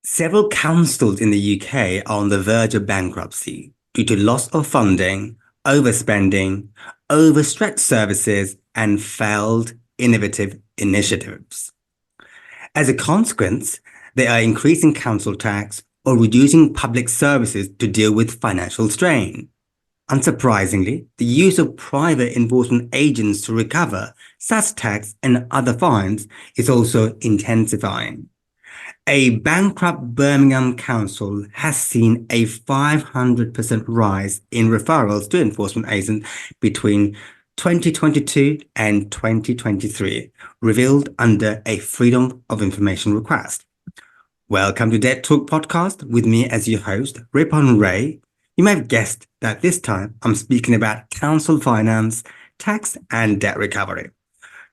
Several councils in the UK are on the verge of bankruptcy due to loss of funding, overspending, overstretched services, and failed innovative initiatives. As a consequence, they are increasing council tax or reducing public services to deal with financial strain. Unsurprisingly, the use of private enforcement agents to recover such tax and other fines is also intensifying. A bankrupt Birmingham Council has seen a 500% rise in referrals to enforcement agents between 2022 and 2023, revealed under a Freedom of Information request. Welcome to Debt Talk podcast with me as your host, Ripon Ray. You may have guessed that this time I'm speaking about council finance, tax, and debt recovery.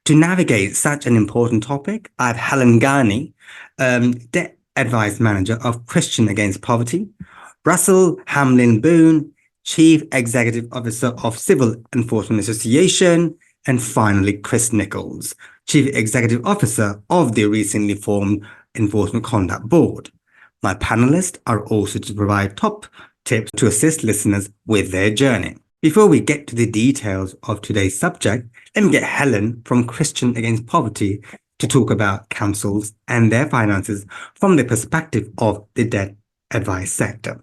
To navigate such an important topic, I have Helen Ganney, Debt Advice Manager of Christian Against Poverty, Russell Hamlin Boone, Chief Executive Officer of Civil Enforcement Association, and finally Chris Nichols, Chief Executive Officer of the recently formed Enforcement Conduct Board. My panelists are also to provide top tips to assist listeners with their journey. Before we get to the details of today's subject, let me get Helen from Christian Against Poverty to talk about councils and their finances from the perspective of the debt advice sector.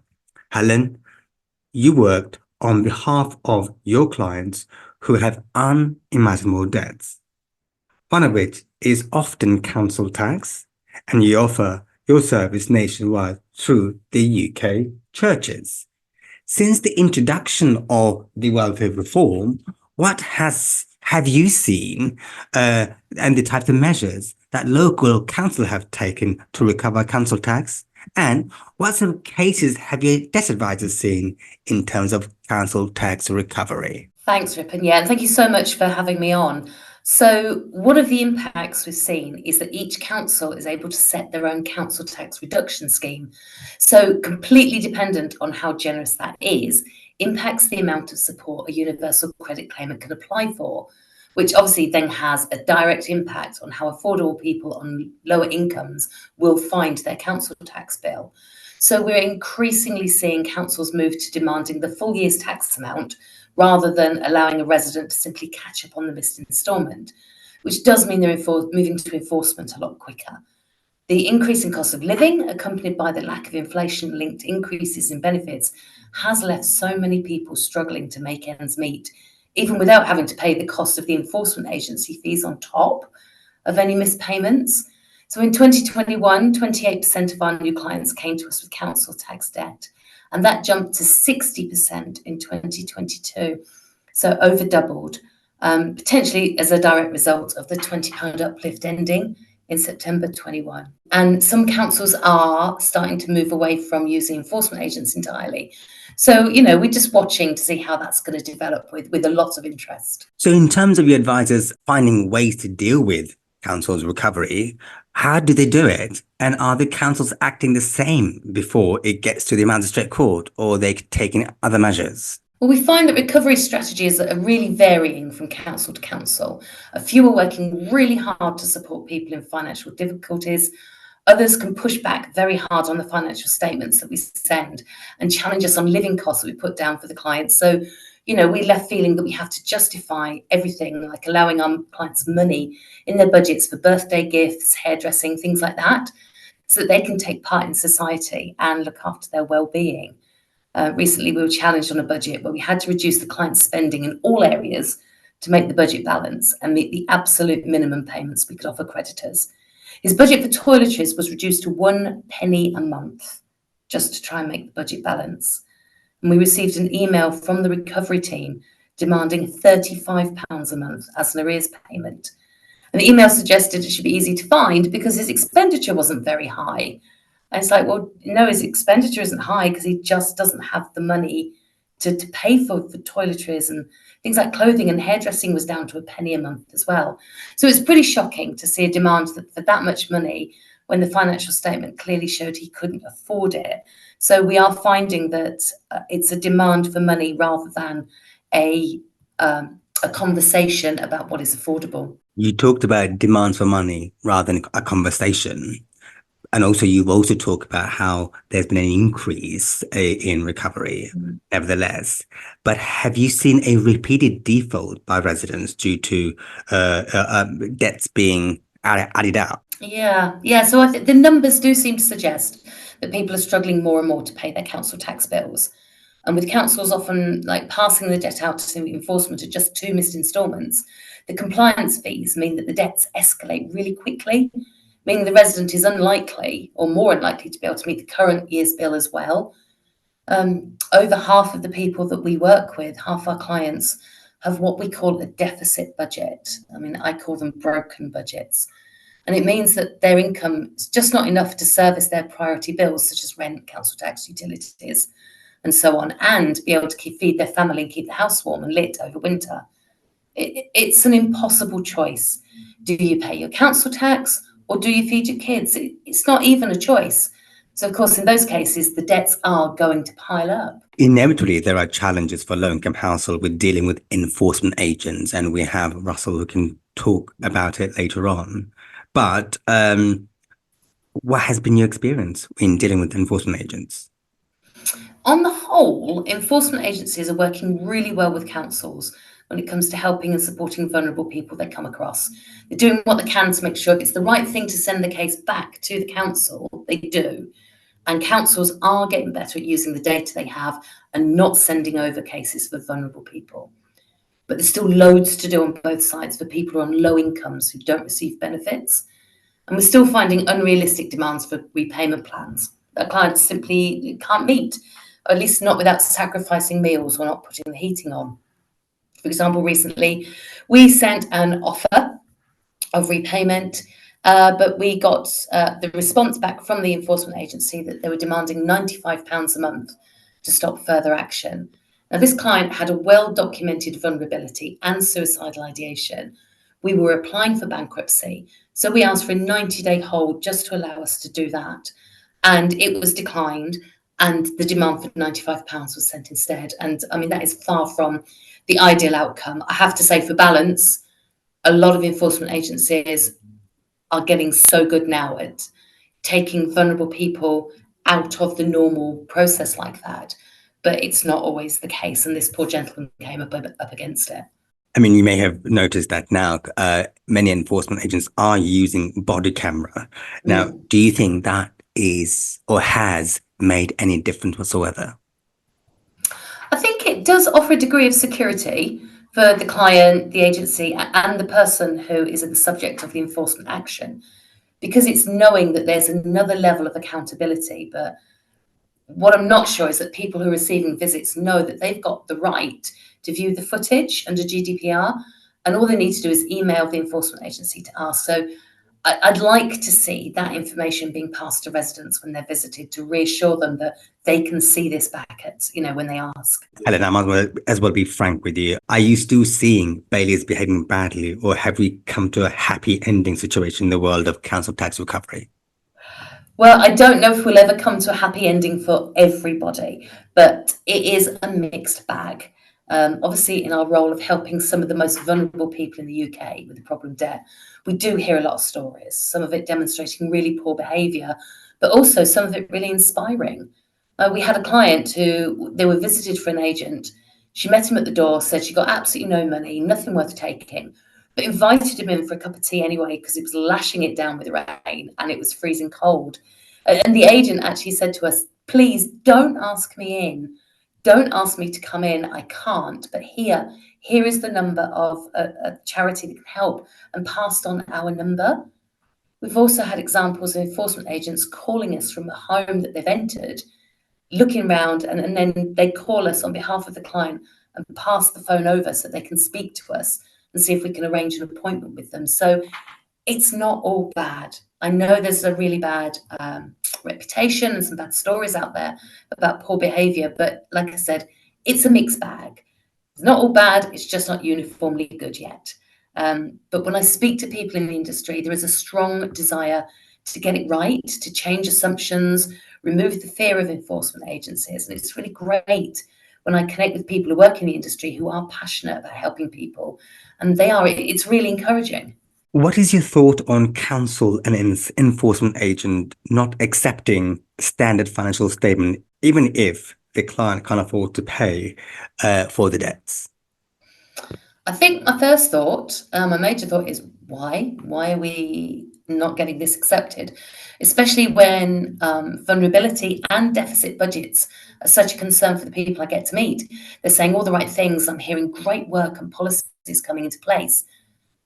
Helen, you worked on behalf of your clients who have unimaginable debts, one of which is often council tax, and you offer your service nationwide through the UK churches. Since the introduction of the welfare reform, what have you seen and the types of measures that local council have taken to recover council tax? And what sort of cases have your debt advisors seen in terms of council tax recovery? Thanks, Ripon. Yeah, and thank you so much for having me on. So one of the impacts we've seen is that each council is able to set their own council tax reduction scheme. So completely dependent on how generous that is, impacts the amount of support a universal credit claimant can apply for, which obviously then has a direct impact on how affordable people on lower incomes will find their council tax bill. So we're increasingly seeing councils move to demanding the full year's tax amount rather than allowing a resident to simply catch up on the missed instalment, which does mean they're moving to enforcement a lot quicker. The increase in cost of living, accompanied by the lack of inflation-linked increases in benefits, has left so many people struggling to make ends meet, even without having to pay the cost of the enforcement agency fees on top of any missed payments. So in 2021, 28% of our new clients came to us with council tax debt, and that jumped to 60% in 2022. So over doubled, potentially as a direct result of the £20 uplift ending in September 21. And some councils are starting to move away from using enforcement agents entirely. So, we're just watching to see how that's going to develop with a lot of interest. So in terms of your advisors finding ways to deal with council's recovery, how do they do it? And are the councils acting the same before it gets to the magistrate court, or are they taking other measures? Well, we find that recovery strategies are really varying from council to council. A few are working really hard to support people in financial difficulties. Others can push back very hard on the financial statements that we send and challenge us on living costs that we put down for the clients. So, we're left feeling that we have to justify everything, like allowing our clients money in their budgets for birthday gifts, hairdressing, things like that, so that they can take part in society and look after their well-being. Recently, we were challenged on a budget where we had to reduce the client's spending in all areas to make the budget balance and meet the absolute minimum payments we could offer creditors. His budget for toiletries was reduced to 1 penny a month, just to try and make the budget balance. And we received an email from the recovery team demanding £35 a month as an arrears payment. And the email suggested it should be easy to find because his expenditure wasn't very high. And it's like, well, no, his expenditure isn't high because he just doesn't have the money to pay for toiletries, and things like clothing and hairdressing was down to 1 penny a month as well. So it's pretty shocking to see a demand for that much money when the financial statement clearly showed he couldn't afford it. So we are finding that it's a demand for money rather than a conversation about what is affordable. You talked about demands for money rather than a conversation. And also, you've also talked about how there's been an increase in recovery, nevertheless. But have you seen a repeated default by residents due to debts being added up? Yeah. So I think the numbers do seem to suggest that people are struggling more and more to pay their council tax bills. And with councils often like passing the debt out to enforcement at just two missed instalments, the compliance fees mean that the debts escalate really quickly, meaning the resident is unlikely or more unlikely to be able to meet the current year's bill as well. Over half of the people that we work with, half our clients, have what we call a deficit budget. I mean, I call them broken budgets. And it means that their income is just not enough to service their priority bills, such as rent, council tax, utilities, and so on, and be able to feed their family and keep the house warm and lit over winter. It's an impossible choice. Do you pay your council tax or do you feed your kids? It's not even a choice. So, of course, in those cases, the debts are going to pile up. Inevitably, there are challenges for low-income households with dealing with enforcement agents, and we have Russell who can talk about it later on. But what has been your experience in dealing with enforcement agents? On the whole, enforcement agencies are working really well with councils when it comes to helping and supporting vulnerable people they come across. They're doing what they can to make sure if it's the right thing to send the case back to the council, they do. And councils are getting better at using the data they have and not sending over cases for vulnerable people. But there's still loads to do on both sides for people who are on low incomes who don't receive benefits. And we're still finding unrealistic demands for repayment plans that clients simply can't meet, or at least not without sacrificing meals or not putting the heating on. For example, recently we sent an offer of repayment, but we got the response back from the enforcement agency that they were demanding £95 a month to stop further action. Now, this client had a well-documented vulnerability and suicidal ideation. We were applying for bankruptcy, so we asked for a 90-day hold just to allow us to do that. And it was declined, and the demand for £95 was sent instead. And I mean, that is far from the ideal outcome. I have to say, for balance, a lot of enforcement agencies are getting so good now at taking vulnerable people out of the normal process like that. But it's not always the case. And this poor gentleman came up against it. I mean, you may have noticed that now many enforcement agents are using body camera. Now, do you think that is or has made any difference whatsoever? I think it does offer a degree of security for the client, the agency, and the person who is the subject of the enforcement action, because it's knowing that there's another level of accountability. But what I'm not sure is that people who are receiving visits know that they've got the right to view the footage under GDPR, and all they need to do is email the enforcement agency to ask. So I'd like to see that information being passed to residents when they're visited to reassure them that they can see this back at, when they ask. Helen, I might as well be frank with you. Are you still seeing bailies behaving badly, or have we come to a happy ending situation in the world of council tax recovery? Well, I don't know if we'll ever come to a happy ending for everybody, but it is a mixed bag. Obviously, in our role of helping some of the most vulnerable people in the UK with the problem debt, we do hear a lot of stories, some of it demonstrating really poor behaviour, but also some of it really inspiring. We had a client who they were visited for an agent. She met him at the door, said she got absolutely no money, nothing worth taking, but invited him in for a cup of tea anyway because it was lashing it down with rain and it was freezing cold. And the agent actually said to us, please don't ask me in. Don't ask me to come in. I can't. But here is the number of a charity that can help, and passed on our number. We've also had examples of enforcement agents calling us from a home that they've entered, looking around, and then they call us on behalf of the client and pass the phone over so they can speak to us and see if we can arrange an appointment with them. So it's not all bad. I know there's a really bad reputation and some bad stories out there about poor behaviour, but like I said, it's a mixed bag. It's not all bad, it's just not uniformly good yet. But when I speak to people in the industry, there is a strong desire to get it right, to change assumptions, remove the fear of enforcement agencies. And it's really great when I connect with people who work in the industry who are passionate about helping people. And it's really encouraging. What is your thought on council and enforcement agent not accepting standard financial statement, even if the client can't afford to pay for the debts? I think my first thought, my major thought is why? Why are we not getting this accepted? Especially when vulnerability and deficit budgets are such a concern for the people I get to meet. They're saying all the right things. I'm hearing great work and policies coming into place,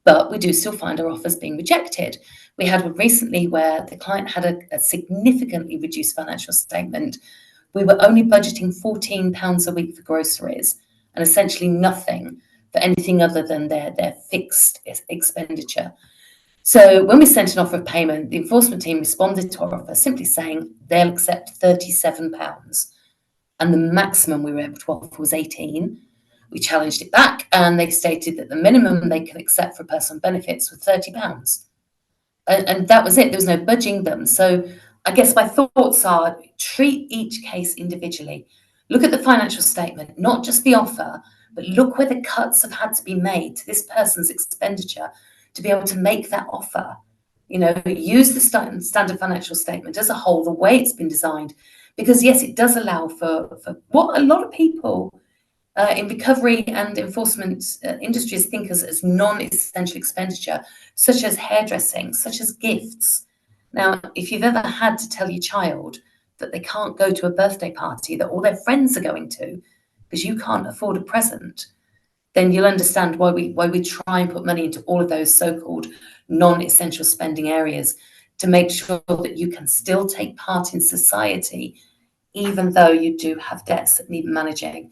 but we do still find our offers being rejected. We had one recently where the client had a significantly reduced financial statement. We were only budgeting £14 a week for groceries and essentially nothing for anything other than their fixed expenditure. So when we sent an offer of payment, the enforcement team responded to our offer simply saying they'll accept £37 and the maximum we were able to offer was 18. We challenged it back and they stated that the minimum they could accept for personal benefits was £30. And that was it. There was no budging them. So I guess my thoughts are treat each case individually. Look at the financial statement, not just the offer, but look where the cuts have had to be made to this person's expenditure to be able to make that offer. You know, use the standard financial statement as a whole, the way it's been designed, because yes, it does allow for what a lot of people in recovery and enforcement industries think as non-essential expenditure, such as hairdressing, such as gifts. Now, if you've ever had to tell your child that they can't go to a birthday party that all their friends are going to because you can't afford a present, then you'll understand why we try and put money into all of those so-called non-essential spending areas to make sure that you can still take part in society, even though you do have debts that need managing.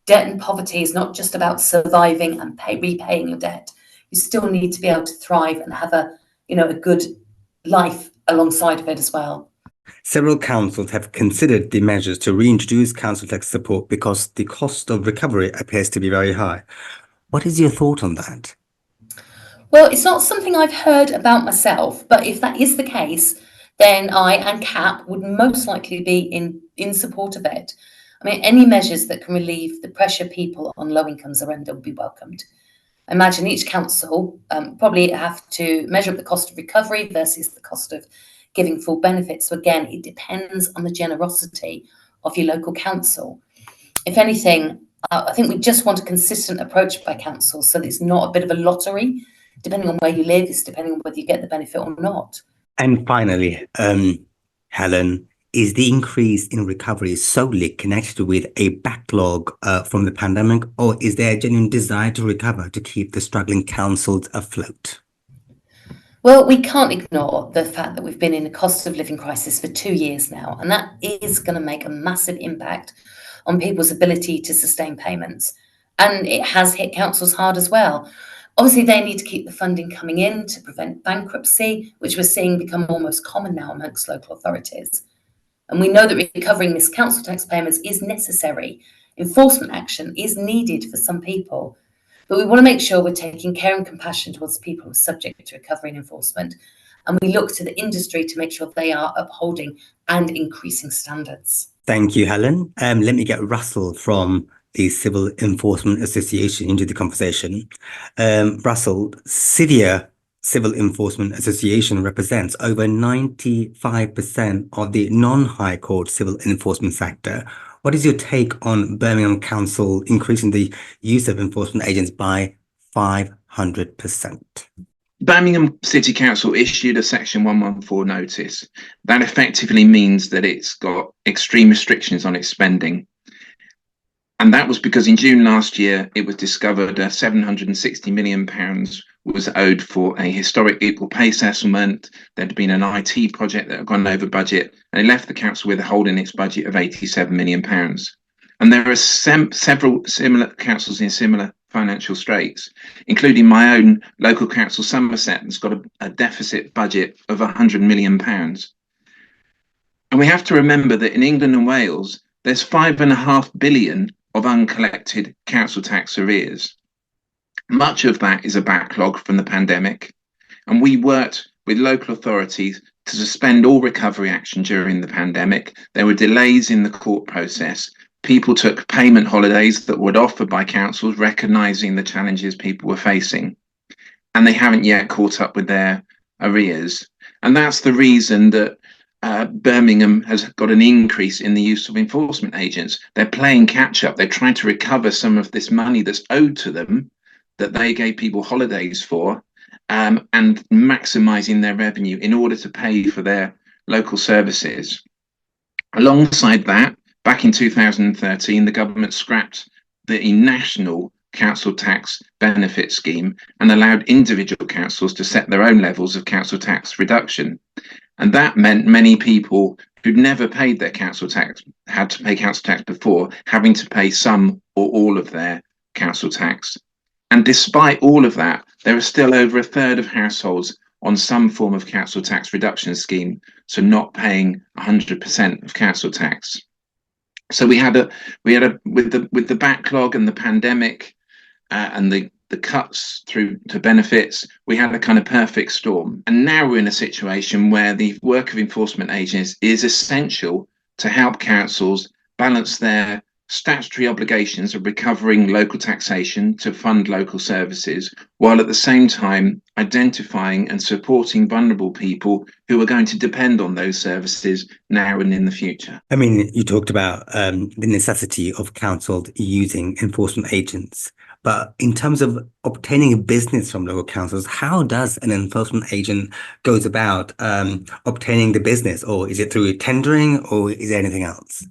Debt and poverty is not just about surviving and repaying your debt. You still need to be able to thrive and have a good life alongside of it as well. Several councils have considered the measures to reintroduce council tax support because the cost of recovery appears to be very high. What is your thought on that? Well, it's not something I've heard about myself, but if that is the case, then I and CAP would most likely be in support of it. I mean, any measures that can relieve the pressure people on low incomes are under would be welcomed. I imagine each council probably have to measure up the cost of recovery versus the cost of giving full benefits. So again, it depends on the generosity of your local council. If anything, I think we just want a consistent approach by councils so that it's not a bit of a lottery. Depending on where you live, it's depending on whether you get the benefit or not. And finally, Helen, is the increase in recovery solely connected with a backlog from the pandemic, or is there a genuine desire to recover to keep the struggling councils afloat? Well, we can't ignore the fact that we've been in a cost of living crisis for 2 years now, and that is going to make a massive impact on people's ability to sustain payments. And it has hit councils hard as well. Obviously, they need to keep the funding coming in to prevent bankruptcy, which we're seeing become almost common now amongst local authorities. And we know that recovering missed council tax payments is necessary. Enforcement action is needed for some people. But we want to make sure we're taking care and compassion towards people who are subject to recovery and enforcement. And we look to the industry to make sure they are upholding and increasing standards. Thank you, Helen. Let me get Russell from the Civil Enforcement Association into the conversation. Russell, Civil Enforcement Association represents over 95% of the non-High Court civil enforcement sector. What is your take on Birmingham Council increasing the use of enforcement agents by 500%? Birmingham City Council issued a Section 114 notice. That effectively means that it's got extreme restrictions on its spending. And that was because in June last year, it was discovered £760 million was owed for a historic equal pay settlement. There'd been an IT project that had gone over budget, and it left the council with a hole in its budget of £87 million. And there are several similar councils in similar financial straits, including my own local council, Somerset, that's got a deficit budget of £100 million. And we have to remember that in England and Wales, there's £5.5 billion of uncollected council tax arrears. Much of that is a backlog from the pandemic, and we worked with local authorities to suspend all recovery action during the pandemic. There were delays in the court process. People took payment holidays that were offered by councils, recognising the challenges people were facing. and they haven't yet caught up with their arrears. And that's the reason that Birmingham has got an increase in the use of enforcement agents. They're playing catch up. They're trying to recover some of this money that's owed to them that they gave people holidays for, and maximising their revenue in order to pay for their local services. Alongside that, back in 2013, the government scrapped the national council tax benefit scheme and allowed individual councils to set their own levels of council tax reduction. And that meant many people who'd never paid their council tax, had to pay council tax before, having to pay some or all of their council tax. And despite all of that, there are still over a third of households on some form of council tax reduction scheme, so not paying 100% of council tax. So we had a with the backlog and the pandemic and the cuts through to benefits, we had a kind of perfect storm. And now we're in a situation where the work of enforcement agents is essential to help councils balance their statutory obligations of recovering local taxation to fund local services, while at the same time identifying and supporting vulnerable people who are going to depend on those services now and in the future. I mean, you talked about the necessity of councils using enforcement agents, but in terms of obtaining a business from local councils, how does an enforcement agent goes about obtaining the business? Or is it through tendering, or is there anything else?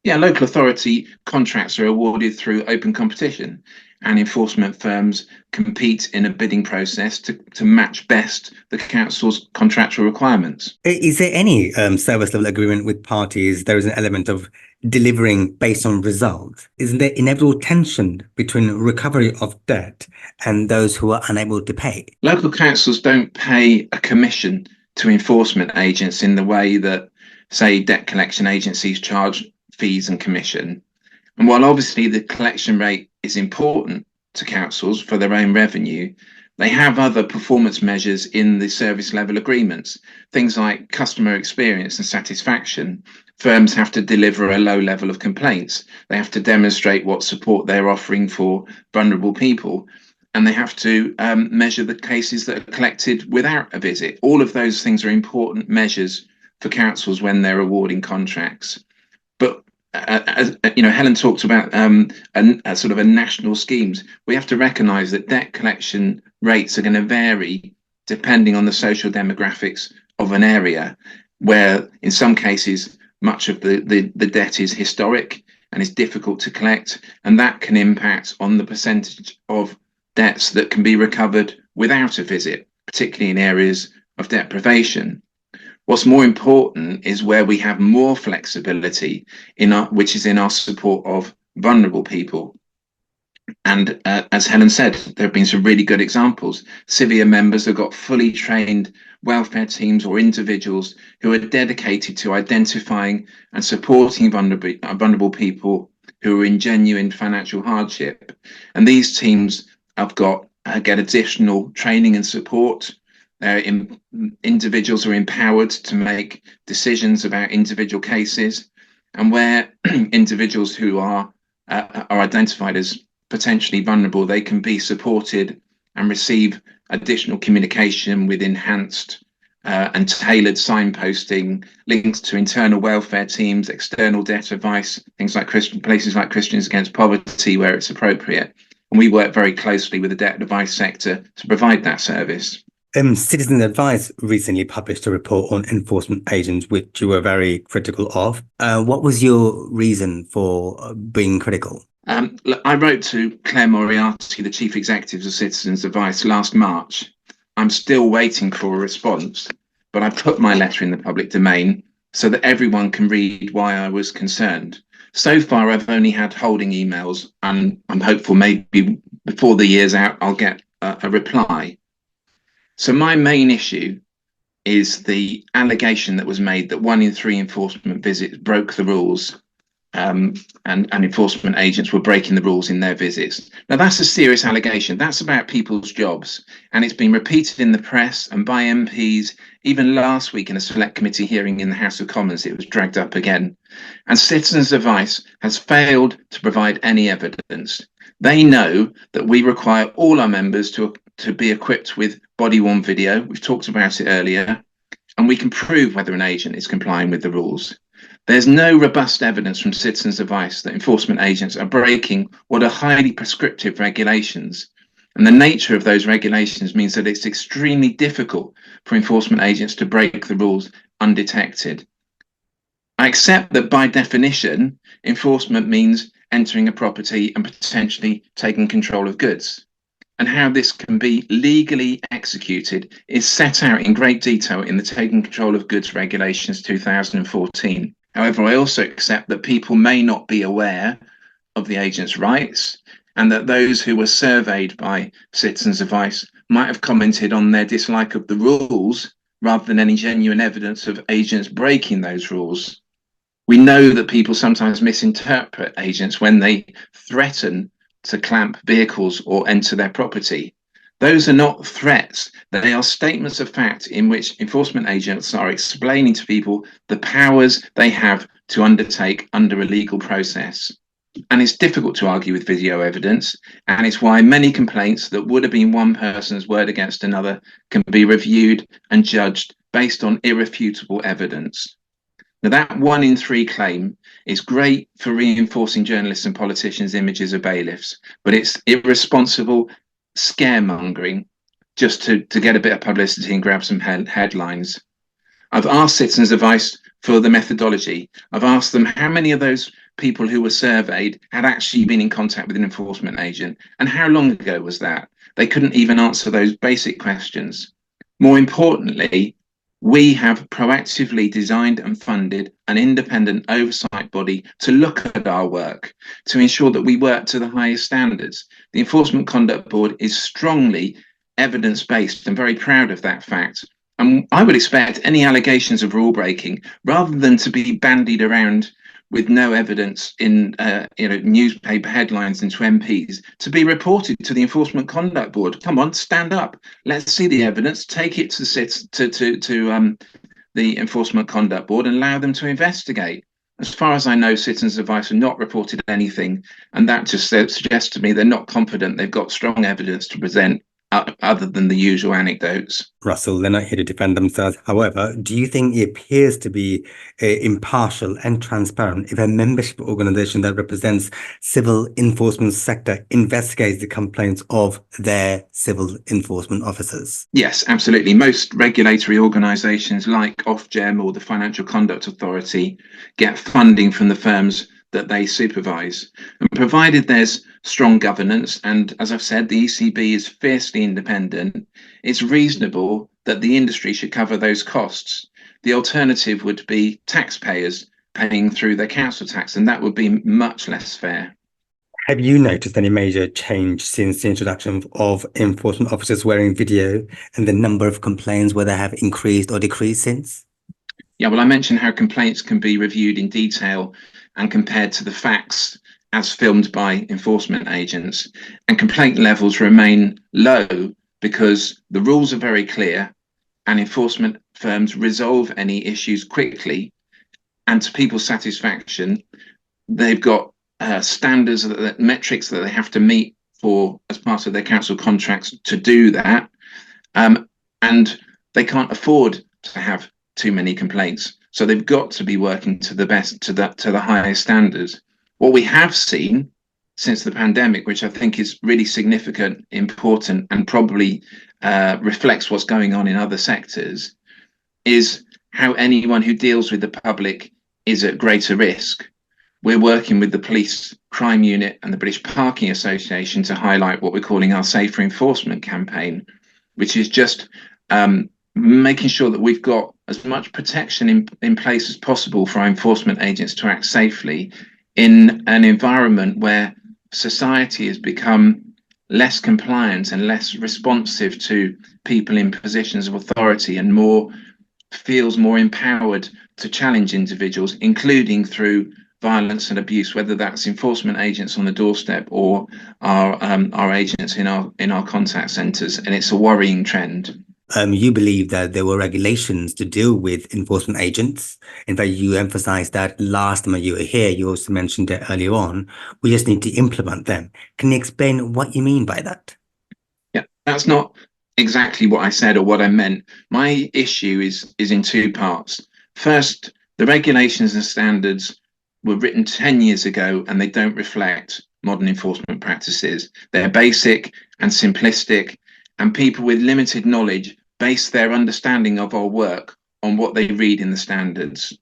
Yeah, local authority contracts are awarded through open competition, and enforcement firms compete in a bidding process to match best the council's contractual requirements. Is there any service level agreement with parties? There is an element of delivering based on results. Isn't there inevitable tension between recovery of debt and those who are unable to pay? Local councils don't pay a commission to enforcement agents in the way that, say, debt collection agencies charge fees and commission. And while obviously the collection rate is important to councils for their own revenue, they have other performance measures in the service level agreements, things like customer experience and satisfaction. Firms have to deliver a low level of complaints. They have to demonstrate what support they're offering for vulnerable people. And they have to measure the cases that are collected without a visit. All of those things are important measures for councils when they're awarding contracts. But as you know, Helen talked about a sort of a national schemes. We have to recognise that debt collection rates are going to vary depending on the social demographics of an area, where in some cases much of the debt is historic and is difficult to collect, and that can impact on the percentage of debts that can be recovered without a visit, particularly in areas of deprivation. What's more important is where we have more flexibility which is in our support of vulnerable people. And as Helen said, there have been some really good examples. Civia members have got fully trained welfare teams or individuals who are dedicated to identifying and supporting vulnerable people who are in genuine financial hardship. And these teams have get additional training and support. Individuals are empowered to make decisions about individual cases, and where individuals who are identified as potentially vulnerable, they can be supported and receive additional communication with enhanced and tailored signposting, links to internal welfare teams, external debt advice, things like places like Christians Against Poverty where it's appropriate. And we work very closely with the debt advice sector to provide that service. Citizen Advice recently published a report on enforcement agents, which you were very critical of. What was your reason for being critical? I wrote to Claire Moriarty, the Chief Executive of Citizens Advice, last March. I'm still waiting for a response, but I put my letter in the public domain so that everyone can read why I was concerned. So far, I've only had holding emails, and I'm hopeful maybe before the year's out, I'll get a reply. So my main issue is the allegation that was made that 1 in 3 enforcement visits broke the rules, and enforcement agents were breaking the rules in their visits. Now, that's a serious allegation. That's about people's jobs, and it's been repeated in the press and by MPs. Even last week in a select committee hearing in the House of Commons, it was dragged up again. And Citizens Advice has failed to provide any evidence. They know that we require all our members to to be equipped with body-worn video. We've talked about it earlier, and we can prove whether an agent is complying with the rules. There's no robust evidence from citizens' advice that enforcement agents are breaking what are highly prescriptive regulations. And the nature of those regulations means that it's extremely difficult for enforcement agents to break the rules undetected. I accept that by definition, enforcement means entering a property and potentially taking control of goods. And how this can be legally executed is set out in great detail in the Taking Control of Goods Regulations 2014. However, I also accept that people may not be aware of the agent's rights, and that those who were surveyed by Citizens' Advice might have commented on their dislike of the rules rather than any genuine evidence of agents breaking those rules. We know that people sometimes misinterpret agents when they threaten to clamp vehicles or enter their property. Those are not threats. They are statements of fact in which enforcement agents are explaining to people the powers they have to undertake under a legal process. And it's difficult to argue with video evidence, and it's why many complaints that would have been one person's word against another can be reviewed and judged based on irrefutable evidence. Now, that 1 in 3 claim is great for reinforcing journalists and politicians' images of bailiffs, but it's irresponsible scaremongering just to get a bit of publicity and grab some headlines. I've asked Citizens' Advice for the methodology. I've asked them how many of those people who were surveyed had actually been in contact with an enforcement agent, and how long ago was that? They couldn't even answer those basic questions. More importantly, we have proactively designed and funded an independent oversight body to look at our work, to ensure that we work to the highest standards. The Enforcement Conduct Board is strongly evidence-based and very proud of that fact. And I would expect any allegations of rule breaking, rather than to be bandied around with no evidence in newspaper headlines and to MPs, to be reported to the Enforcement Conduct Board. Come on, stand up. Let's see the evidence. Take it to the Enforcement Conduct Board and allow them to investigate. As far as I know, Citizens' Advice have not reported anything, and that just suggests to me they're not confident they've got strong evidence to present other than the usual anecdotes. Russell, they're not here to defend themselves. However, do you think it appears to be impartial and transparent if a membership organization that represents civil enforcement sector investigates the complaints of their civil enforcement officers? Yes, absolutely. Most regulatory organizations like Ofgem or the Financial Conduct Authority get funding from the firms that they supervise. And provided there's strong governance, and as I've said, the ECB is fiercely independent, it's reasonable that the industry should cover those costs. The alternative would be taxpayers paying through their council tax, and that would be much less fair. Have you noticed any major change since the introduction of enforcement officers wearing video, and the number of complaints whether have increased or decreased since? Yeah, well, I mentioned how complaints can be reviewed in detail and compared to the facts as filmed by enforcement agents, and complaint levels remain low because the rules are very clear and enforcement firms resolve any issues quickly, and to people's satisfaction. They've got standards, metrics that they have to meet for as part of their council contracts to do that, and they can't afford to have too many complaints. So they've got to be working to the best, to the highest standards. What we have seen since the pandemic, which I think is really significant, important, and probably reflects what's going on in other sectors, is how anyone who deals with the public is at greater risk. We're working with the Police Crime Unit and the British Parking Association to highlight what we're calling our Safer Enforcement campaign, which is just making sure that we've got as much protection in place as possible for our enforcement agents to act safely in an environment where society has become less compliant and less responsive to people in positions of authority, and feels more empowered to challenge individuals, including through violence and abuse, whether that's enforcement agents on the doorstep or our agents in our contact centres. And it's a worrying trend. You believe that there were regulations to deal with enforcement agents. In fact, you emphasized that last time you were here. You also mentioned it earlier on. We just need to implement them. Can you explain what you mean by that? Yeah, That's not exactly what I said or what I meant. My issue is in two parts. First, the regulations and standards were written 10 years ago and they don't reflect modern enforcement practices. They're basic and simplistic, and people with limited knowledge base their understanding of our work on what they read in the standards.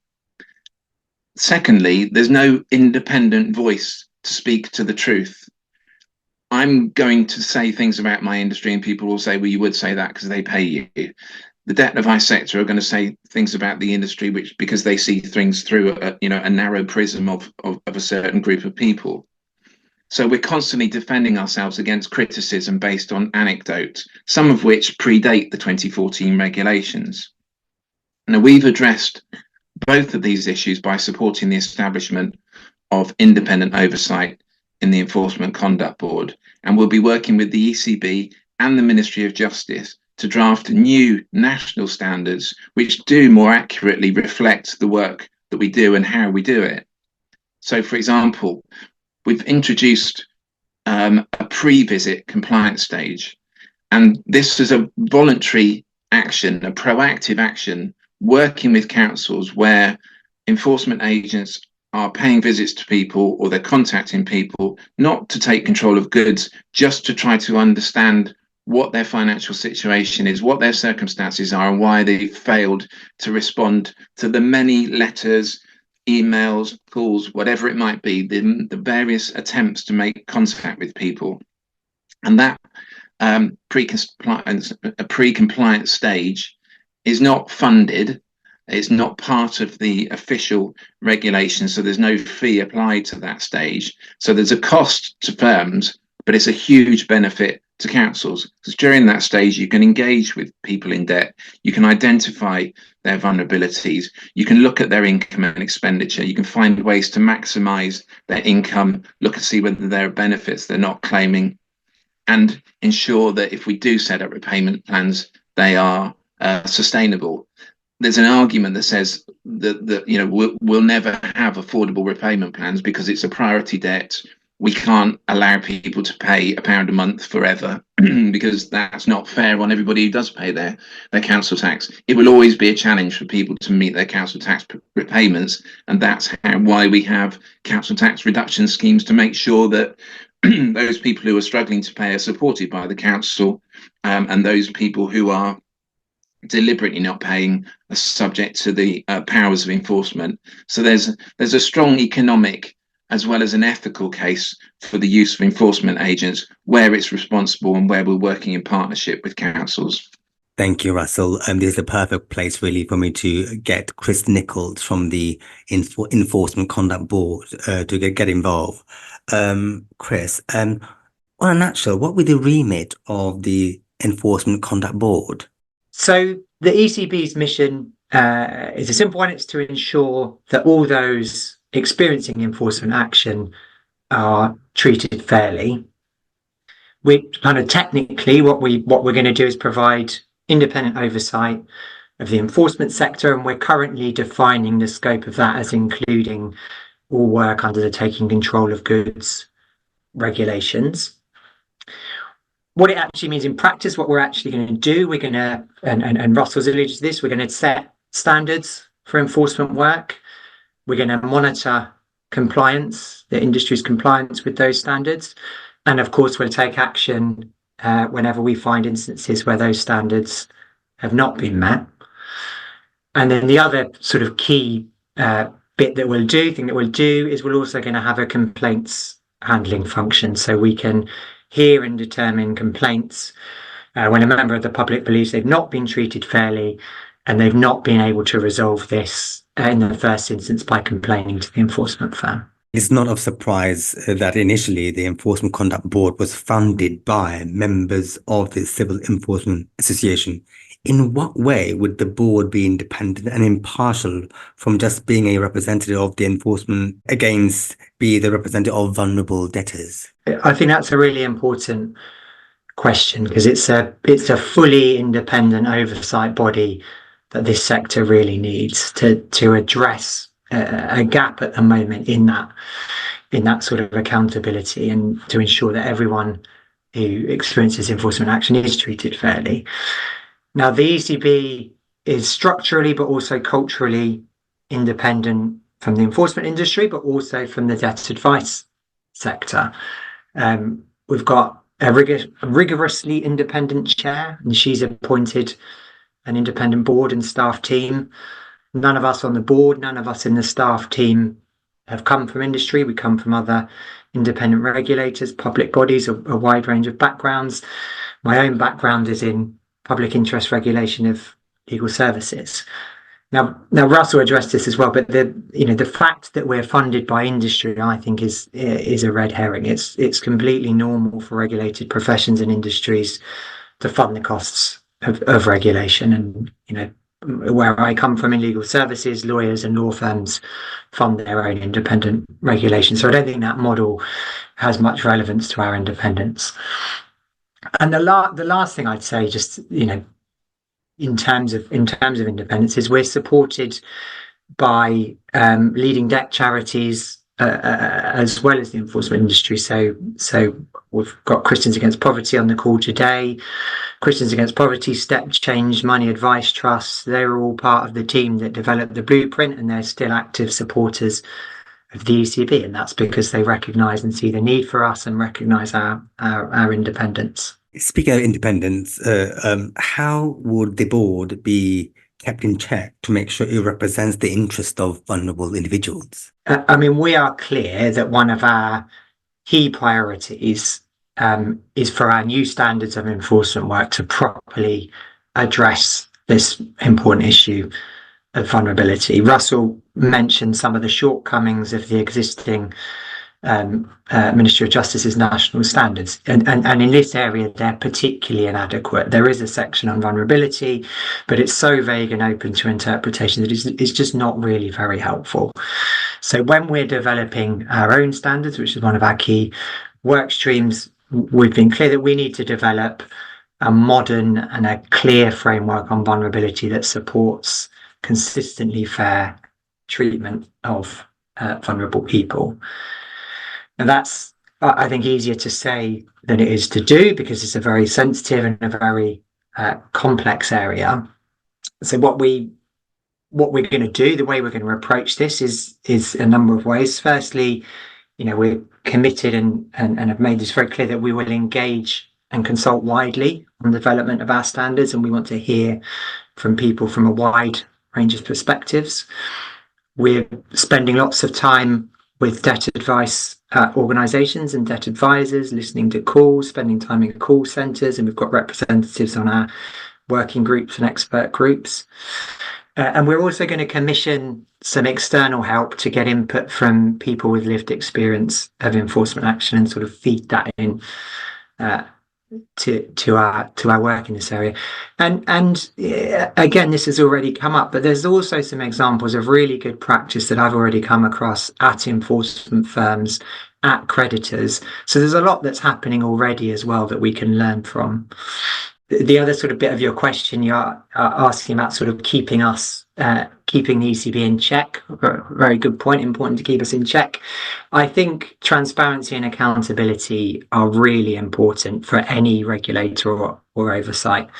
Secondly, there's no independent voice to speak to the truth. I'm going to say things about my industry and people will say, well, you would say that because they pay you. The debt advice sector are going to say things about the industry because they see things through a narrow prism of a certain group of people. So we're constantly defending ourselves against criticism based on anecdotes, some of which predate the 2014 regulations. Now, we've addressed both of these issues by supporting the establishment of independent oversight in the Enforcement Conduct Board, and we'll be working with the ECB and the Ministry of Justice to draft new national standards which do more accurately reflect the work that we do and how we do it. So, for example, we've introduced a pre-visit compliance stage, and this is a voluntary action, a proactive action, working with councils where enforcement agents are paying visits to people or they're contacting people, not to take control of goods, just to try to understand what their financial situation is, what their circumstances are, and why they failed to respond to the many letters, emails, calls, whatever it might be, the various attempts to make contact with people. And that pre-compliance stage is not funded. It's not part of the official regulations, so there's no fee applied to that stage. So there's a cost to firms, but it's a huge benefit to councils, because during that stage you can engage with people in debt, you can identify their vulnerabilities, you can look at their income and expenditure, you can find ways to maximize their income, look and see whether there are benefits they're not claiming, and ensure that if we do set up repayment plans, they are sustainable. There's an argument that says that we'll never have affordable repayment plans because it's a priority debt. We can't allow people to pay £1 a month forever because that's not fair on everybody who does pay their council tax. It will always be a challenge for people to meet their council tax repayments, and that's why we have council tax reduction schemes to make sure that those people who are struggling to pay are supported by the council, and those people who are deliberately not paying are subject to the powers of enforcement. So there's a strong economic as well as an ethical case for the use of enforcement agents where it's responsible and where we're working in partnership with councils. Thank you, Russell. This is the perfect place really for me to get Chris Nichols from the Enforcement Conduct Board to get involved. Chris, on a nutshell, what would the remit of the Enforcement Conduct Board? So the ECB's mission is a simple one. It's to ensure that all those experiencing enforcement action are treated fairly. We kind of technically what we're going to do is provide independent oversight of the enforcement sector, and we're currently defining the scope of that as including all work under the taking control of goods regulations. What it actually means in practice, what we're actually going to do, we're going to, and Russell's alluded to this, we're going to set standards for enforcement work. We're going to monitor compliance, the industry's compliance with those standards. And of course, we'll take action whenever we find instances where those standards have not been met. And then the other sort of key thing that we'll do is we're also going to have a complaints handling function, so we can hear and determine complaints when a member of the public believes they've not been treated fairly and they've not been able to resolve this in the first instance by complaining to the enforcement firm. It's not of surprise that initially the Enforcement Conduct Board was funded by members of the Civil Enforcement Association. In what way would the board be independent and impartial from just being a representative of the enforcement against be the representative of vulnerable debtors? I think that's a really important question, because it's a fully independent oversight body that this sector really needs to address a gap at the moment in that sort of accountability, and to ensure that everyone who experiences enforcement action is treated fairly. Now, the ECB is structurally but also culturally independent from the enforcement industry, but also from the debt advice sector. We've got a rigorously independent chair, and she's appointed an independent board and staff team. None of us on the board, none of us in the staff team have come from industry. We come from other independent regulators, public bodies, a wide range of backgrounds. My own background is in public interest regulation of legal services. Now Russell addressed this as well, but the fact that we're funded by industry, I think, is a red herring. It's completely normal for regulated professions and industries to fund the costs of regulation. And where I come from in legal services, lawyers and law firms fund their own independent regulation. So I don't think that model has much relevance to our independence. And the last thing I'd say, just in terms of independence, is we're supported by leading debt charities as well as the enforcement industry. So we've got Christians Against Poverty on the call today, Christians Against Poverty, Step Change, Money Advice Trusts. They're all part of the team that developed the blueprint, and they're still active supporters of the ECB, and that's because they recognise and see the need for us and recognise our independence. Speaking of independence, how would the board be kept in check to make sure it represents the interest of vulnerable individuals? We are clear that one of our key priorities is for our new standards of enforcement work to properly address this important issue of vulnerability. Russell mentioned some of the shortcomings of the existing Ministry of Justice's national standards, and in this area they're particularly inadequate. There is a section on vulnerability, but it's so vague and open to interpretation that it's just not really very helpful. So when we're developing our own standards, which is one of our key work streams, we've been clear that we need to develop a modern and a clear framework on vulnerability that supports consistently fair treatment of vulnerable people. And that's, I think, easier to say than it is to do, because it's a very sensitive and a very complex area. So what we're going to do, the way we're going to approach this is a number of ways. Firstly, we're committed and have made this very clear that we will engage and consult widely on the development of our standards, and we want to hear from people from a wide range of perspectives. We're spending lots of time with debt advice organisations and debt advisors, listening to calls, spending time in call centres, and we've got representatives on our working groups and expert groups. And we're also going to commission some external help to get input from people with lived experience of enforcement action and sort of feed that in to our work in this area. And again, this has already come up, but there's also some examples of really good practice that I've already come across at enforcement firms, at creditors. So there's a lot that's happening already as well that we can learn from. The other sort of bit of your question, you're asking about sort of keeping the ECB in check. Very good point. Important to keep us in check. I think transparency and accountability are really important for any regulator or oversight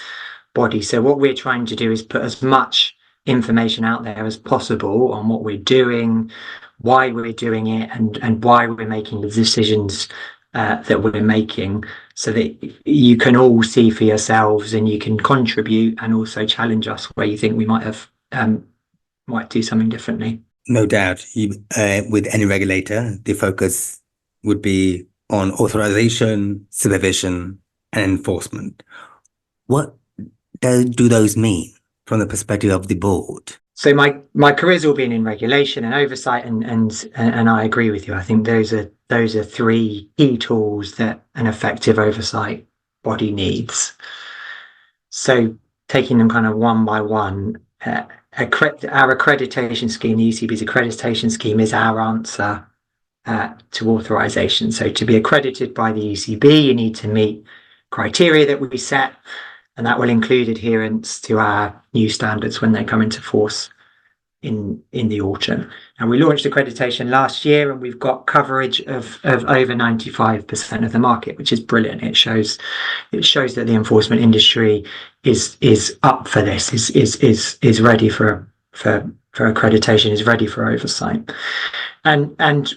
body. So what we're trying to do is put as much information out there as possible on what we're doing, why we're doing it, and why we're making the decisions that we're making, so that you can all see for yourselves and you can contribute and also challenge us where you think we might do something differently. No doubt, with any regulator, the focus would be on authorization, supervision, and enforcement. What do those mean from the perspective of the board? So my career's all been in regulation and oversight, and I agree with you. I think those are three key tools that an effective oversight body needs. So taking them kind of one by one, our accreditation scheme, the ECB's accreditation scheme, is our answer to authorization. So to be accredited by the ECB, you need to meet criteria that we set, and that will include adherence to our new standards when they come into force in the autumn. And we launched accreditation last year, and we've got coverage of over 95% of the market, which is brilliant. It shows that the enforcement industry is up for this, is ready for accreditation, is ready for oversight. And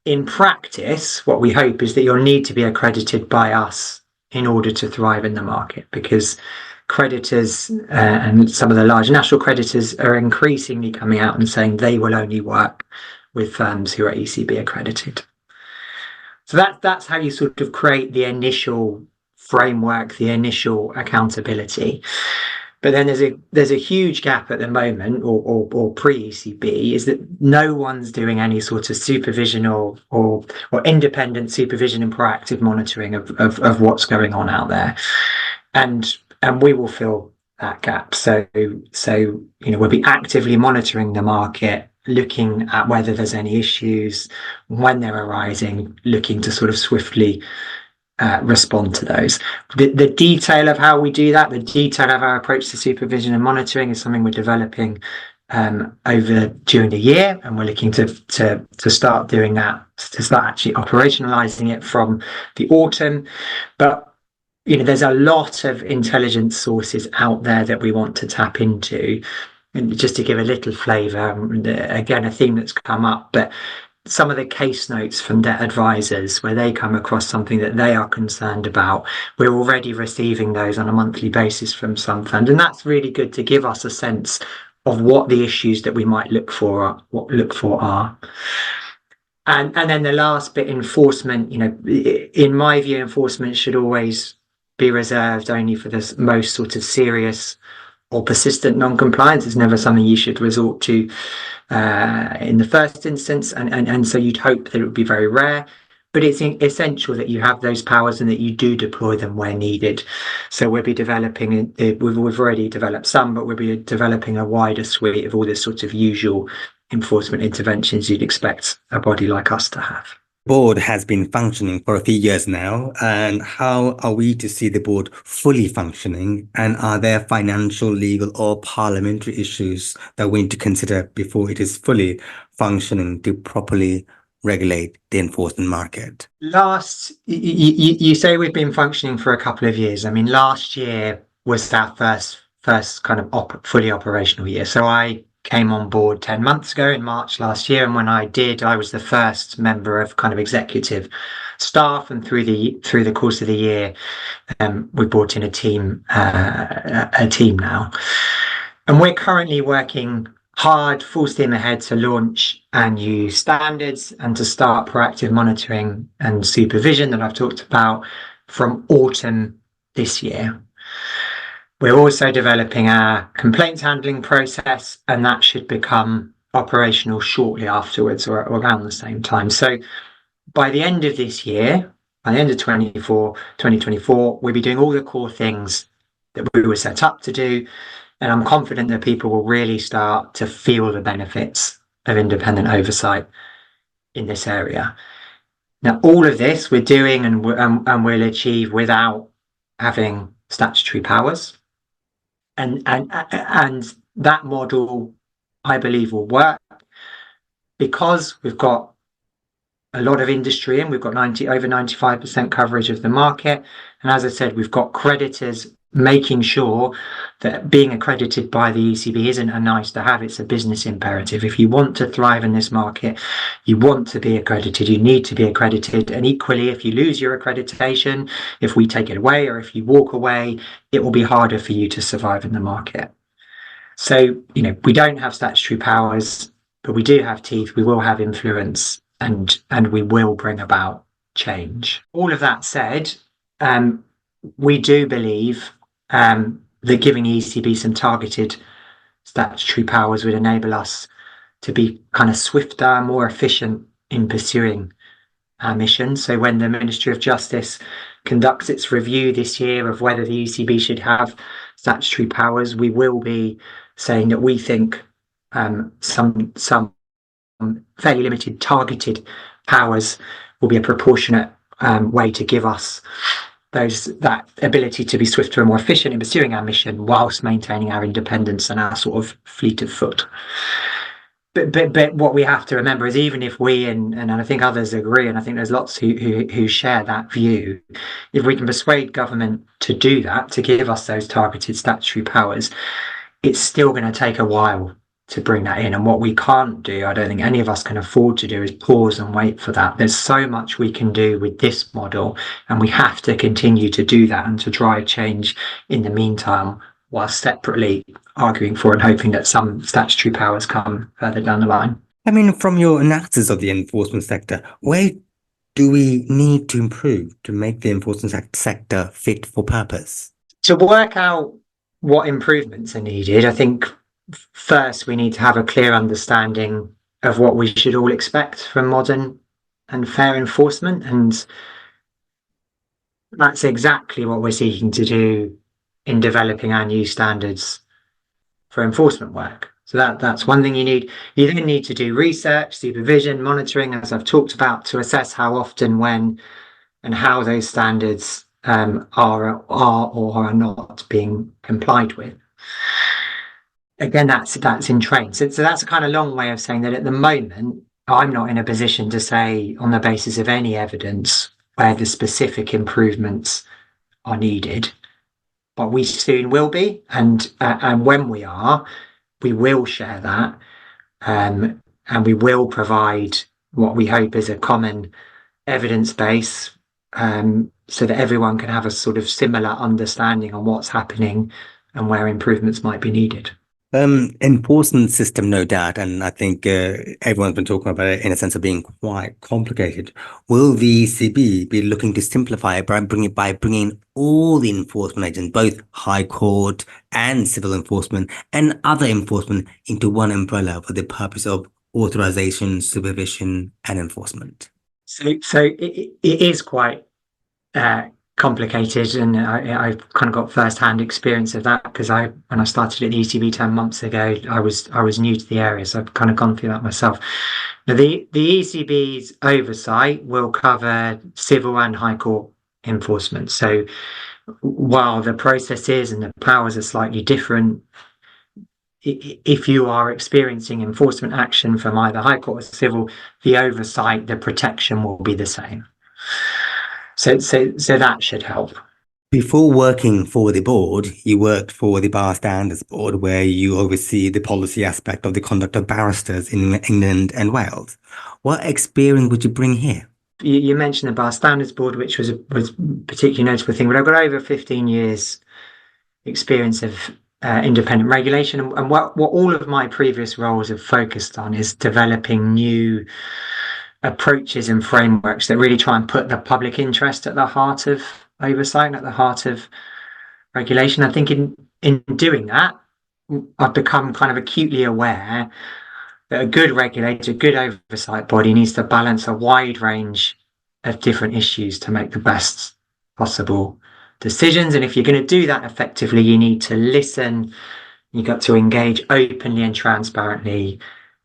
in practice, what we hope is that you'll need to be accredited by us in order to thrive in the market, because creditors and some of the large national creditors are increasingly coming out and saying they will only work with firms who are ECB accredited. So that's how you sort of create the initial framework, the initial accountability. But then there's a huge gap at the moment, or pre-ECB, is that no one's doing any sort of supervision or independent supervision and proactive monitoring of what's going on out there, and we will fill that gap. So we'll be actively monitoring the market, looking at whether there's any issues when they're arising, looking to sort of swiftly respond to those. The detail of how we do that, the detail of our approach to supervision and monitoring, is something we're developing during the year, and we're looking to start doing that, to start actually operationalizing it from the autumn. But there's a lot of intelligence sources out there that we want to tap into. And just to give a little flavour, again, a theme that's come up, but some of the case notes from debt advisors where they come across something that they are concerned about, we're already receiving those on a monthly basis from some funds, and that's really good to give us a sense of what the issues that we might look for are. And then the last bit, enforcement. In my view, enforcement should always be reserved only for the most sort of serious or persistent non-compliance. It's never something you should resort to in the first instance, and so you'd hope that it would be very rare, but it's essential that you have those powers and that you do deploy them where needed. So we'll be developing, we've already developed some, but we'll be developing a wider suite of all the sort of usual enforcement interventions you'd expect a body like us to have. Board has been functioning for a few years now, and how are we to see the board fully functioning, and are there financial, legal or parliamentary issues that we need to consider before it is fully functioning to properly regulate the enforcement market? You say we've been functioning for a couple of years. I mean, last year was our first kind of fully operational year. So I came on board 10 months ago in March last year, and when I did, I was the first member of kind of executive staff, and through the course of the year we brought in a team now, and we're currently working hard, full steam ahead, to launch our new standards and to start proactive monitoring and supervision that I've talked about from autumn this year. We're also developing our complaints handling process, and that should become operational shortly afterwards, or around the same time. So by the end of this year, by the end of 2024, we'll be doing all the core things that we were set up to do, and I'm confident that people will really start to feel the benefits of independent oversight in this area. Now, all of this we're doing and we'll achieve without having statutory powers. And that model, I believe, will work because we've got a lot of industry and we've got over 95% coverage of the market. And as I said, we've got creditors making sure that being accredited by the ECB isn't a nice to have, it's a business imperative. If you want to thrive in this market, you want to be accredited, you need to be accredited. And equally, if you lose your accreditation, if we take it away or if you walk away, it will be harder for you to survive in the market. So, we don't have statutory powers, but we do have teeth, we will have influence, and we will bring about change. All of that said, we do believe that giving ECB some targeted statutory powers would enable us to be kind of swifter, more efficient in pursuing our mission. So when the Ministry of Justice conducts its review this year of whether the ECB should have statutory powers, we will be saying that we think some fairly limited targeted powers will be a proportionate way to give us that ability to be swifter and more efficient in pursuing our mission whilst maintaining our independence and our sort of fleet of foot. But what we have to remember is, even if we and I think others agree, and I think there's lots who share that view, if we can persuade government to do that, to give us those targeted statutory powers, it's still going to take a while to bring that in. And what we can't do, I don't think any of us can afford to do, is pause and wait for that. There's so much we can do with this model, and we have to continue to do that and to drive change in the meantime, while separately arguing for and hoping that some statutory powers come further down the line. I mean, from your analysis of the enforcement sector, where do we need to improve to make the enforcement sector fit for purpose? To work out what improvements are needed, I think first we need to have a clear understanding of what we should all expect from modern and fair enforcement. And that's exactly what we're seeking to do in developing our new standards for enforcement work. So that's one thing you need. You then need to do research, supervision, monitoring, as I've talked about, to assess how often, when, and how those standards are or are not being complied with. Again, that's in train. So that's a kind of long way of saying that at the moment, I'm not in a position to say on the basis of any evidence where the specific improvements are needed. But we soon will be, and when we are, we will share that, and we will provide what we hope is a common evidence base, so that everyone can have a sort of similar understanding on what's happening and where improvements might be needed. Enforcement system, no doubt, and I think everyone's been talking about it in a sense of being quite complicated. Will the ECB be looking to simplify it by bringing all the enforcement agents, both High Court and civil enforcement and other enforcement, into one umbrella for the purpose of authorization, supervision, and enforcement? So it is quite complicated, and I've kind of got first-hand experience of that, because when I started at the ECB 10 months ago, I was new to the area, so I've kind of gone through that myself. Now, the ECB's oversight will cover civil and High Court enforcement. So while the processes and the powers are slightly different, if you are experiencing enforcement action from either High Court or civil, the oversight, the protection will be the same. So that should help. Before working for the board, you worked for the Bar Standards Board, where you oversee the policy aspect of the conduct of barristers in England and Wales. What experience would you bring here? You mentioned the Bar Standards Board, which was a particularly notable thing, but I've got over 15 years experience of independent regulation, and what all of my previous roles have focused on is developing new approaches and frameworks that really try and put the public interest at the heart of oversight and at the heart of regulation. I think in doing that, I've become kind of acutely aware that a good regulator, good oversight body needs to balance a wide range of different issues to make the best possible decisions. And if you're going to do that effectively, you need to listen. You've got to engage openly and transparently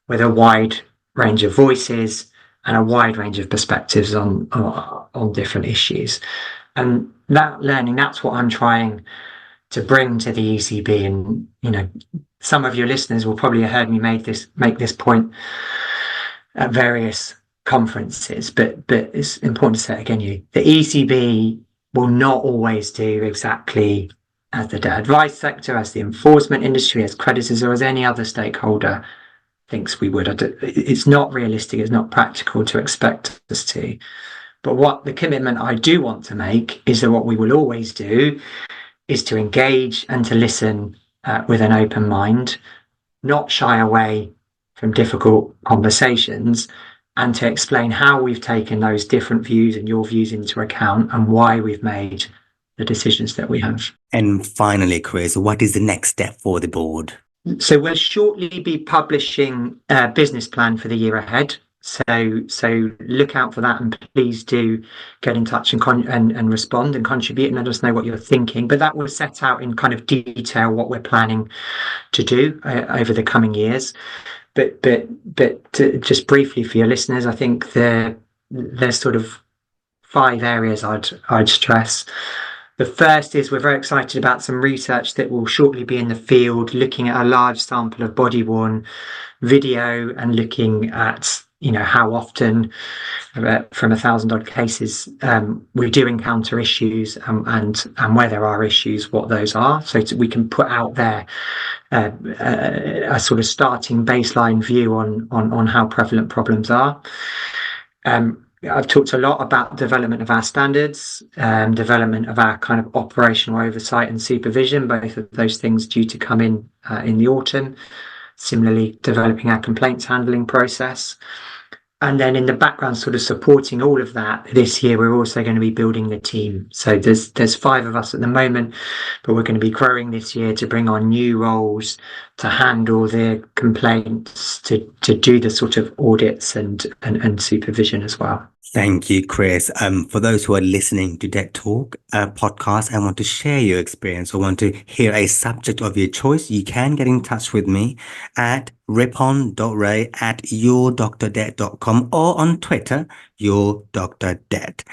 with a wide range of voices and a wide range of perspectives on different issues. And that learning, that's what I'm trying to bring to the ECB. And, some of your listeners will probably have heard me make this point at various conferences, but it's important to say it again, the ECB will not always do exactly as the debt advice sector, as the enforcement industry, as creditors, or as any other stakeholder thinks we would. It's not realistic, it's not practical to expect us to. But what the commitment I do want to make is that what we will always do is to engage and to listen with an open mind, not shy away from difficult conversations, and to explain how we've taken those different views and your views into account and why we've made the decisions that we have. And finally, Chris, what is the next step for the board? So we'll shortly be publishing a business plan for the year ahead. So look out for that, and please do get in touch and respond and contribute and let us know what you're thinking. But that will set out in kind of detail what we're planning to do over the coming years. But just briefly for your listeners, I think there's sort of 5 areas I'd stress. The first is we're very excited about some research that will shortly be in the field, looking at a large sample of body-worn video and looking at, how often from 1,000 odd cases we do encounter issues, and where there are issues, what those are, so we can put out there a sort of starting baseline view on how prevalent problems are. I've talked a lot about development of our standards, development of our kind of operational oversight and supervision, both of those things due to come in the autumn. Similarly, developing our complaints handling process. And then in the background, sort of supporting all of that, this year we're also going to be building the team. So there's 5 of us at the moment, but we're going to be growing this year to bring on new roles to handle the complaints, to do the sort of audits and supervision as well. Thank you, Chris. For those who are listening to Debt Talk podcast and want to share your experience or want to hear a subject of your choice, you can get in touch with me at ripon.ray@yourdrdebt.com or on Twitter, yourdrdebt.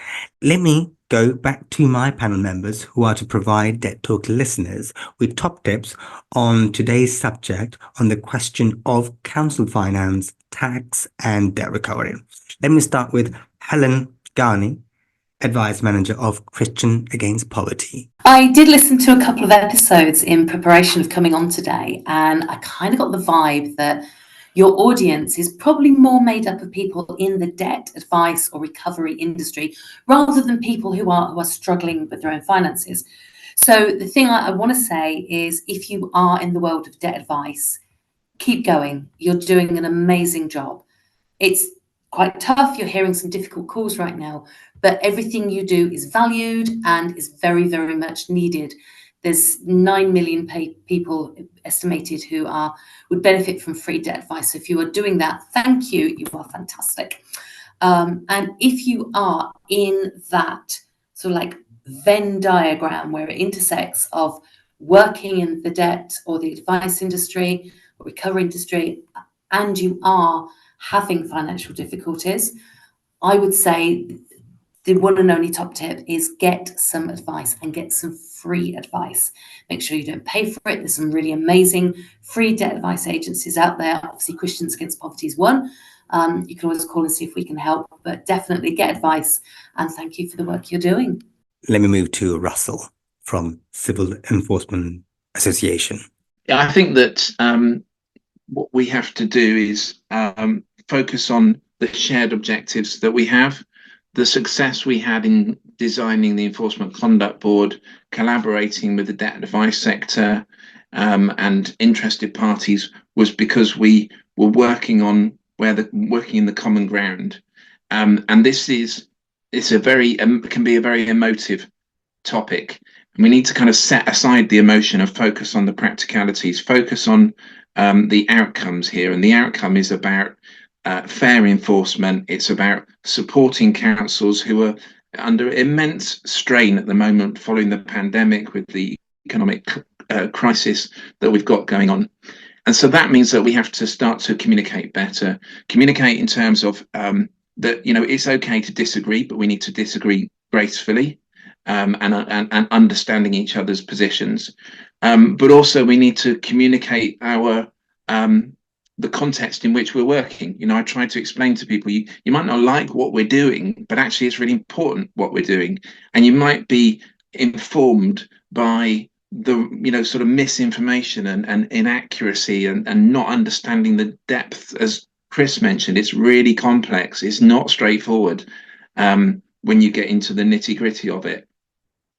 Let me go back to my panel members who are to provide Debt Talk listeners with top tips on today's subject on the question of council finance, tax and debt recovery. Let me start with Helen Ganney, Advice Manager of Christian Against Poverty. I did listen to a couple of episodes in preparation of coming on today, and I kind of got the vibe that your audience is probably more made up of people in the debt advice or recovery industry rather than people who are struggling with their own finances. So the thing I want to say is, if you are in the world of debt advice, keep going. You're doing an amazing job. It's quite tough. You're hearing some difficult calls right now, but everything you do is valued and is very, very much needed. There's 9 million people estimated who would benefit from free debt advice. So if you are doing that, thank you. You are fantastic. And if you are in that sort of like Venn diagram where it intersects of working in the debt or the advice industry or recovery industry, and you are having financial difficulties, I would say the one and only top tip is get some advice and get some free advice. Make sure you don't pay for it. There's some really amazing free debt advice agencies out there. Obviously, Christians Against Poverty is one. You can always call and see if we can help, but definitely get advice, and thank you for the work you're doing. Let me move to Russell from Civil Enforcement Association. Yeah, I think that what we have to do is focus on the shared objectives that we have. The success we had in designing the Enforcement Conduct Board, collaborating with the debt advice sector and interested parties, was because we were working in the common ground. And this can be a very emotive topic. And we need to kind of set aside the emotion and focus on the practicalities, focus on the outcomes here. And the outcome is about fair enforcement. It's about supporting councils who are under immense strain at the moment following the pandemic with the economic crisis that we've got going on. And so that means that we have to start to communicate better, communicate in terms of that, it's okay to disagree, but we need to disagree gracefully and understanding each other's positions. But also we need to communicate the context in which we're working. I try to explain to people, you might not like what we're doing, but actually it's really important what we're doing. And you might be informed by the, sort of misinformation and inaccuracy and not understanding the depth. As Chris mentioned, it's really complex. It's not straightforward when you get into the nitty-gritty of it.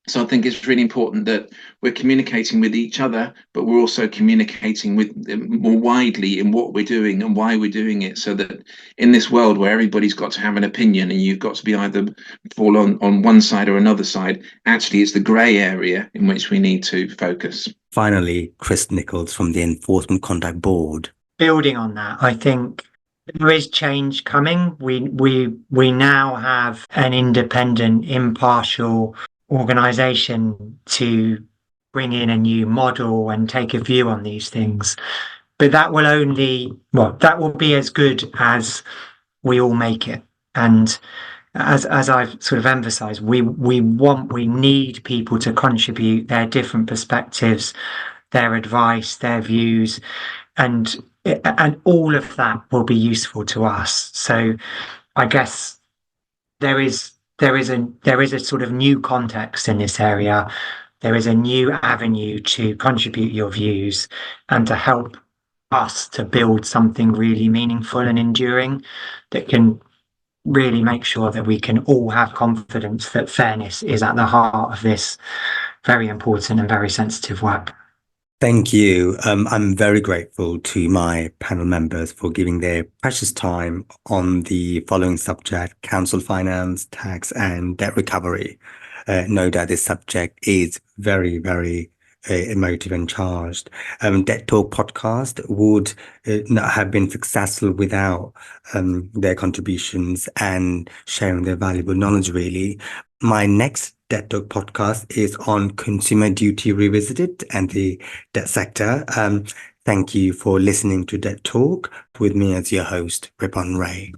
So I think it's really important that we're communicating with each other, but we're also communicating with more widely in what we're doing and why we're doing it, so that in this world where everybody's got to have an opinion and you've got to be either fall on one side or another side, actually it's the grey area in which we need to focus. Finally, Chris Nichols from the Enforcement Conduct Board. Building on that, I think there is change coming. We now have an independent, impartial organisation to bring in a new model and take a view on these things, but that will be as good as we all make it. And as I've sort of emphasised, we need people to contribute their different perspectives, their advice, their views, and all of that will be useful to us. So I guess there is a sort of new context in this area. There is a new avenue to contribute your views and to help us to build something really meaningful and enduring that can really make sure that we can all have confidence that fairness is at the heart of this very important and very sensitive work. Thank you. I'm very grateful to my panel members for giving their precious time on the following subject: council finance, tax, and debt recovery. No doubt this subject is very, very emotive and charged. Debt Talk podcast would not have been successful without their contributions and sharing their valuable knowledge, really. My next Debt Talk podcast is on Consumer Duty Revisited and the debt sector. Thank you for listening to Debt Talk with me as your host, Ripon Ray.